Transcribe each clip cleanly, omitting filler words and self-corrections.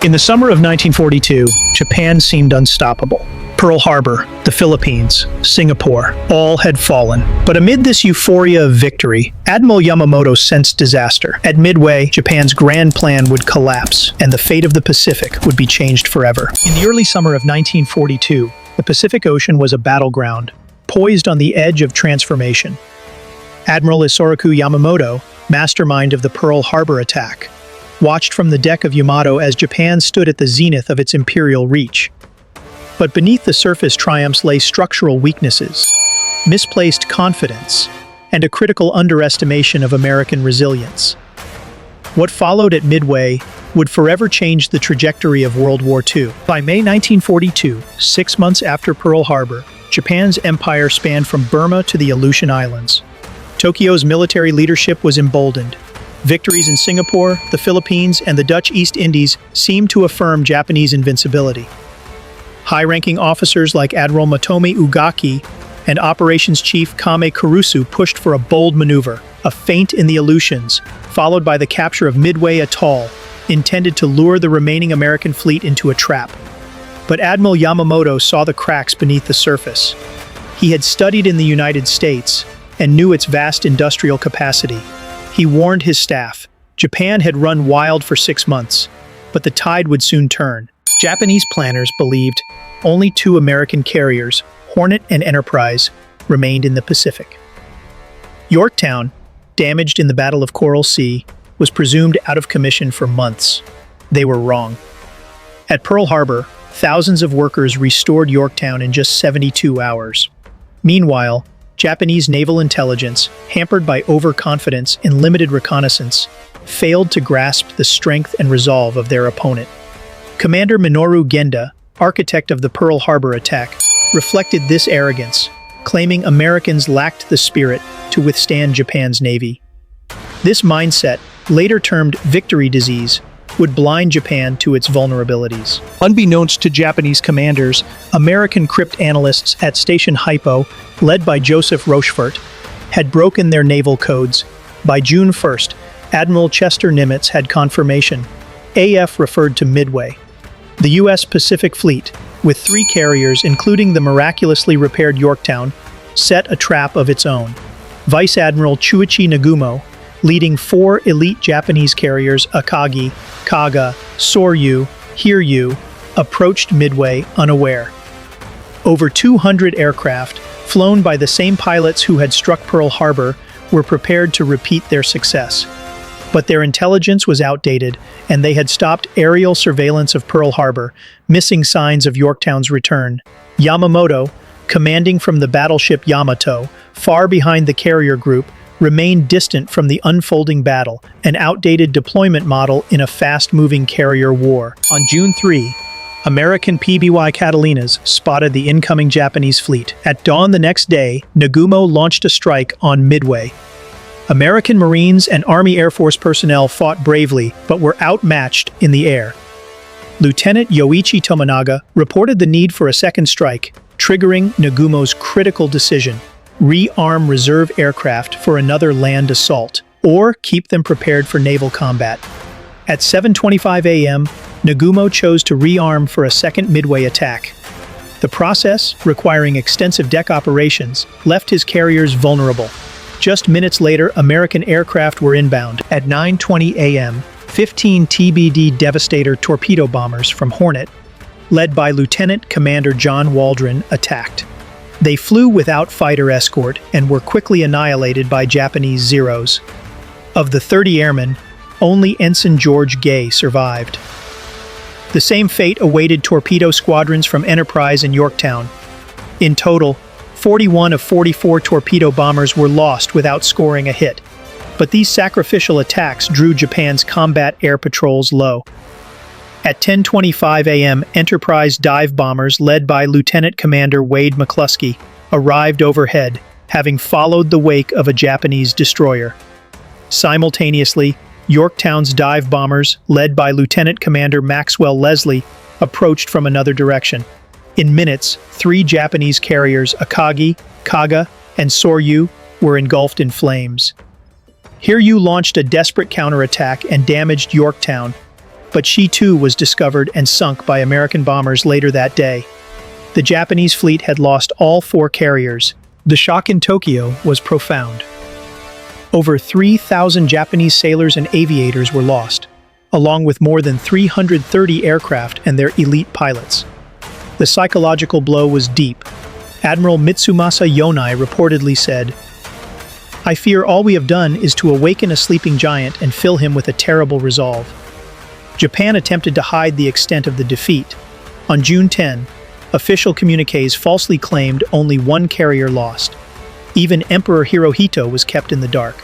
In the summer of 1942, Japan seemed unstoppable. Pearl Harbor, the Philippines, Singapore, all had fallen. But amid this euphoria of victory, Admiral Yamamoto sensed disaster. At Midway, Japan's grand plan would collapse, and the fate of the Pacific would be changed forever. In the early summer of 1942, the Pacific Ocean was a battleground, poised on the edge of transformation. Admiral Isoroku Yamamoto, mastermind of the Pearl Harbor attack, watched from the deck of Yamato as Japan stood at the zenith of its imperial reach. But beneath the surface triumphs lay structural weaknesses, misplaced confidence, and a critical underestimation of American resilience. What followed at Midway would forever change the trajectory of World War II. By May 1942, 6 months after Pearl Harbor, Japan's empire spanned from Burma to the Aleutian Islands. Tokyo's military leadership was emboldened. Victories in Singapore, the Philippines, and the Dutch East Indies seemed to affirm Japanese invincibility. High-ranking officers like Admiral Motomi Ugaki and Operations Chief Kame Kurusu pushed for a bold maneuver, a feint in the Aleutians, followed by the capture of Midway Atoll, intended to lure the remaining American fleet into a trap. But Admiral Yamamoto saw the cracks beneath the surface. He had studied in the United States and knew its vast industrial capacity. He warned his staff. Japan had run wild for 6 months, but the tide would soon turn. Japanese planners believed only 2 American carriers, Hornet and Enterprise, remained in the Pacific. Yorktown, damaged in the Battle of Coral Sea, was presumed out of commission for months. They were wrong. At Pearl Harbor, thousands of workers restored Yorktown in just 72 hours. Meanwhile, Japanese naval intelligence, hampered by overconfidence and limited reconnaissance, failed to grasp the strength and resolve of their opponent. Commander Minoru Genda, architect of the Pearl Harbor attack, reflected this arrogance, claiming Americans lacked the spirit to withstand Japan's navy. This mindset, later termed victory disease, would blind Japan to its vulnerabilities. Unbeknownst to Japanese commanders, American cryptanalysts at Station Hypo, led by Joseph Rochefort, had broken their naval codes. By June 1st, Admiral Chester Nimitz had confirmation. AF referred to Midway. The U.S. Pacific Fleet, with 3 carriers including the miraculously repaired Yorktown, set a trap of its own. Vice Admiral Chuichi Nagumo, leading 4 elite Japanese carriers Akagi, Kaga, Soryu, Hiryu, approached Midway unaware. Over 200 aircraft, flown by the same pilots who had struck Pearl Harbor, were prepared to repeat their success. But their intelligence was outdated, and they had stopped aerial surveillance of Pearl Harbor, missing signs of Yorktown's return. Yamamoto, commanding from the battleship Yamato, far behind the carrier group, remained distant from the unfolding battle, an outdated deployment model in a fast-moving carrier war. On June 3, American PBY Catalinas spotted the incoming Japanese fleet. At dawn the next day, Nagumo launched a strike on Midway. American Marines and Army Air Force personnel fought bravely, but were outmatched in the air. Lieutenant Yoichi Tominaga reported the need for a second strike, triggering Nagumo's critical decision: rearm reserve aircraft for another land assault, or keep them prepared for naval combat. At 7:25 a.m., Nagumo chose to rearm for a second Midway attack. The process, requiring extensive deck operations, left his carriers vulnerable. Just minutes later, American aircraft were inbound. At 9:20 a.m., 15 TBD Devastator torpedo bombers from Hornet, led by Lieutenant Commander John Waldron, attacked. They flew without fighter escort and were quickly annihilated by Japanese Zeros. Of the 30 airmen, only Ensign George Gay survived. The same fate awaited torpedo squadrons from Enterprise and Yorktown. In total, 41 of 44 torpedo bombers were lost without scoring a hit. But these sacrificial attacks drew Japan's combat air patrols low. At 10:25 a.m., Enterprise dive bombers led by Lieutenant Commander Wade McCluskey arrived overhead, having followed the wake of a Japanese destroyer. Simultaneously, Yorktown's dive bombers, led by Lieutenant Commander Maxwell Leslie, approached from another direction. In minutes, 3 Japanese carriers, Akagi, Kaga, and Soryu, were engulfed in flames. Hiryu launched a desperate counterattack and damaged Yorktown, but she too was discovered and sunk by American bombers later that day. The Japanese fleet had lost all 4 carriers. The shock in Tokyo was profound. Over 3,000 Japanese sailors and aviators were lost, along with more than 330 aircraft and their elite pilots. The psychological blow was deep. Admiral Mitsumasa Yonai reportedly said, "I fear all we have done is to awaken a sleeping giant and fill him with a terrible resolve." Japan attempted to hide the extent of the defeat. On June 10, official communiques falsely claimed only 1 carrier lost. Even Emperor Hirohito was kept in the dark.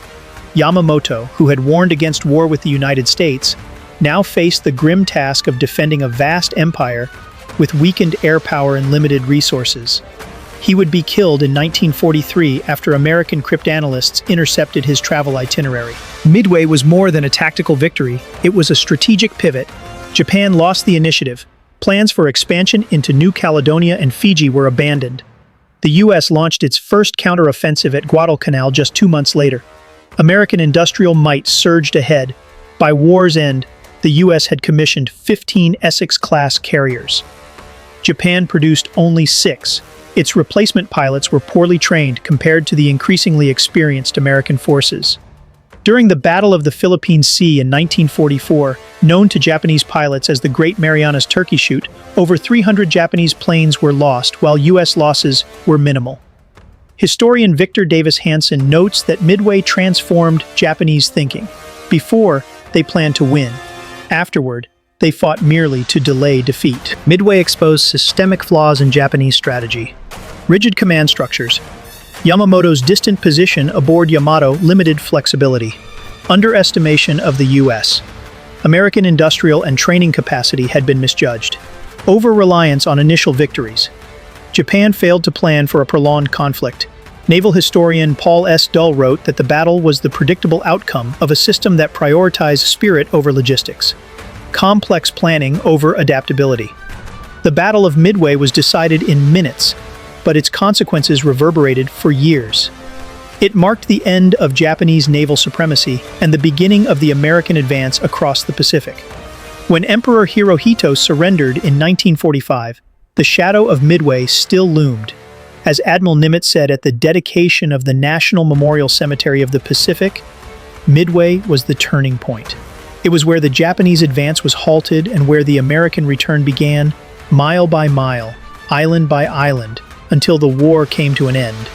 Yamamoto, who had warned against war with the United States, now faced the grim task of defending a vast empire with weakened air power and limited resources. He would be killed in 1943 after American cryptanalysts intercepted his travel itinerary. Midway was more than a tactical victory, it was a strategic pivot. Japan lost the initiative. Plans for expansion into New Caledonia and Fiji were abandoned. The U.S. launched its first counteroffensive at Guadalcanal just 2 months later. American industrial might surged ahead. By war's end, the U.S. had commissioned 15 Essex-class carriers. Japan produced only 6. Its replacement pilots were poorly trained compared to the increasingly experienced American forces. During the Battle of the Philippine Sea in 1944, known to Japanese pilots as the Great Marianas Turkey Shoot, over 300 Japanese planes were lost, while U.S. losses were minimal. Historian Victor Davis Hanson notes that Midway transformed Japanese thinking. Before, they planned to win. Afterward, they fought merely to delay defeat. Midway exposed systemic flaws in Japanese strategy. Rigid command structures. Yamamoto's distant position aboard Yamato limited flexibility. Underestimation of the U.S. American industrial and training capacity had been misjudged. Over-reliance on initial victories. Japan failed to plan for a prolonged conflict. Naval historian Paul S. Dull wrote that the battle was the predictable outcome of a system that prioritized spirit over logistics. Complex planning over adaptability. The Battle of Midway was decided in minutes, but its consequences reverberated for years. It marked the end of Japanese naval supremacy and the beginning of the American advance across the Pacific. When Emperor Hirohito surrendered in 1945, the shadow of Midway still loomed. As Admiral Nimitz said at the dedication of the National Memorial Cemetery of the Pacific, Midway was the turning point. It was where the Japanese advance was halted and where the American return began, mile by mile, island by island, until the war came to an end.